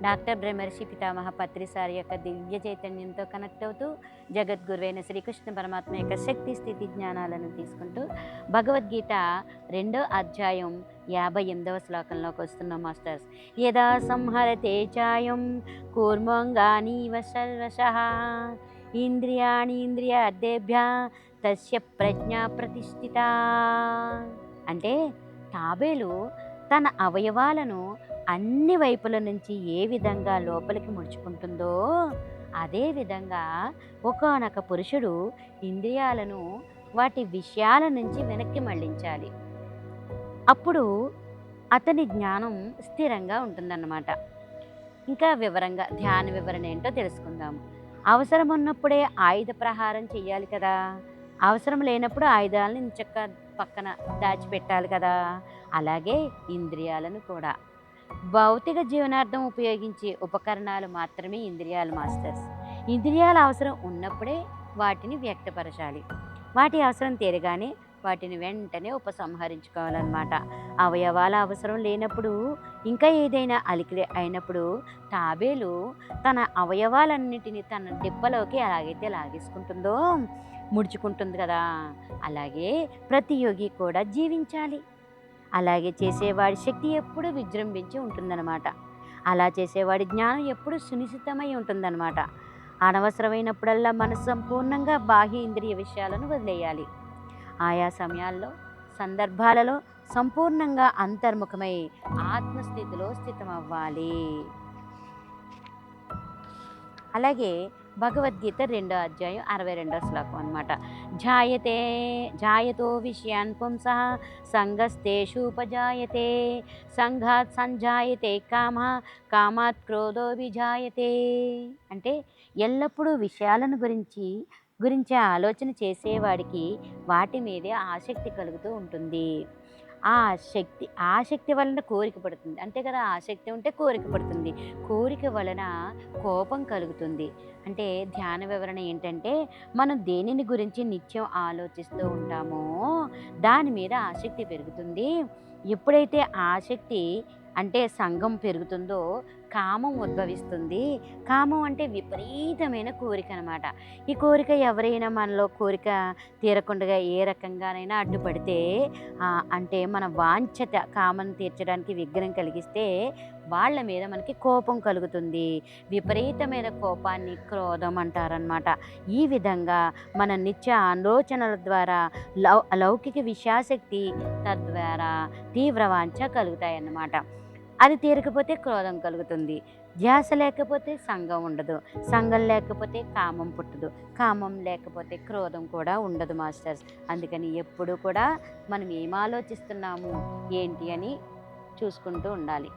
Doctor బ్రహ్మర్షి పితామహ పత్రిసారి యొక్క దివ్య చైతన్యంతో కనెక్ట్ అవుతూ జగద్గురువైన శ్రీకృష్ణ పరమాత్మ యొక్క శక్తి స్థితి జ్ఞానాలను తీసుకుంటూ భగవద్గీత 2వ అధ్యాయం 58వ శ్లోకంలోకి వస్తున్నాం మాస్టర్స్. యదా సంహరతే చాయం కూర్మంగానీవ సర్వశః ఇంద్రియాణి ఇంద్రియార్థేభ్య తస్య ప్రజ్ఞ ప్రతిష్ఠిత. అంటే తాబేలు తన అవయవాలను అన్ని వైపుల నుంచి ఏ విధంగా లోపలికి ముడుచుకుంటుందో అదే విధంగా ఒకానొక పురుషుడు ఇంద్రియాలను వాటి విషయాల నుంచి వెనక్కి మళ్ళించాలి. అప్పుడు అతని జ్ఞానం స్థిరంగా ఉంటుందన్నమాట. ఇంకా వివరంగా ధ్యాన వివరణ ఏంటో తెలుసుకుందాము. అవసరం ఉన్నప్పుడే ఆయుధ ప్రహారం చెయ్యాలి కదా, అవసరం లేనప్పుడు ఆయుధాలను చక్క పక్కన దాచిపెట్టాలి కదా. అలాగే ఇంద్రియాలను కూడా భౌతిక జీవనార్థం ఉపయోగించే ఉపకరణాలు మాత్రమే ఇంద్రియాలు మాస్టర్స్. ఇంద్రియాల అవసరం ఉన్నప్పుడే వాటిని వ్యక్తపరచాలి, వాటి అవసరం తీరగానే వాటిని వెంటనే ఉపసంహరించుకోవాలన్నమాట. అవయవాల అవసరం లేనప్పుడు, ఇంకా ఏదైనా అలికిడి అయినప్పుడు తాబేలు తన అవయవాలన్నిటినీ తన డిప్పలోకి ఎలాగైతే లాగేసుకుంటుందో, ముడుచుకుంటుంది కదా, అలాగే ప్రతి యోగి కూడా జీవించాలి. అలాగే చేసేవాడి శక్తి ఎప్పుడూ విజృంభించి ఉంటుందన్నమాట. అలా చేసేవాడి జ్ఞానం ఎప్పుడూ సునిశ్చితమై ఉంటుందన్నమాట. అనవసరమైనప్పుడల్లా మనసు సంపూర్ణంగా బాహ్య ఇంద్రియ విషయాలను వదిలేయాలి. ఆయా సమయాల్లో సందర్భాలలో సంపూర్ణంగా అంతర్ముఖమై ఆత్మస్థితిలో స్థితమవ్వాలి. అలాగే భగవద్గీత 2వ అధ్యాయం 62వ శ్లోకం అనమాట. జాయతో విషయాన్ పుంసః సంగస్తేషూపజాయతే సంఘాత్ సంజాయతే కామాత్ క్రోధోభిజాయతే. అంటే ఎల్లప్పుడూ విషయాలను గురించి ఆలోచన చేసేవాడికి వాటి మీదే ఆసక్తి కలుగుతూ ఉంటుంది. ఆసక్తి వలన కోరిక పడుతుంది, అంతే కదా. ఆసక్తి ఉంటే కోరిక పడుతుంది, కోరిక వలన కోపం కలుగుతుంది. అంటే ధ్యాన వివరణ ఏంటంటే, మనం దేనిని గురించి నిత్యం ఆలోచిస్తూ ఉంటామో దాని మీద ఆసక్తి పెరుగుతుంది. ఎప్పుడైతే ఆసక్తి అంటే సంఘం పెరుగుతుందో కామం ఉద్భవిస్తుంది. కామం అంటే విపరీతమైన కోరిక అనమాట. ఈ కోరిక ఎవరైనా మనలో కోరిక తీరకుండా ఏ రకంగానైనా అడ్డుపడితే, అంటే మన వాంఛత కామం తీర్చడానికి విఘ్నం కలిగిస్తే వాళ్ళ మీద మనకి కోపం కలుగుతుంది. విపరీతమైన కోపాన్ని క్రోధం అంటారనమాట. ఈ విధంగా మన నిత్య ఆలోచనల ద్వారా లౌకిక విషయాశక్తి తద్వారా తీవ్ర వాంఛ కలుగుతాయన్నమాట. అది తీరకపోతే క్రోధం కలుగుతుంది. ధ్యాస లేకపోతే సంఘం ఉండదు, సంఘం లేకపోతే కామం పుట్టదు, కామం లేకపోతే క్రోధం కూడా ఉండదు మాస్టర్స్. అందుకని ఎప్పుడు కూడా మనం ఏం ఆలోచిస్తున్నాము ఏంటి అని చూసుకుంటూ ఉండాలి.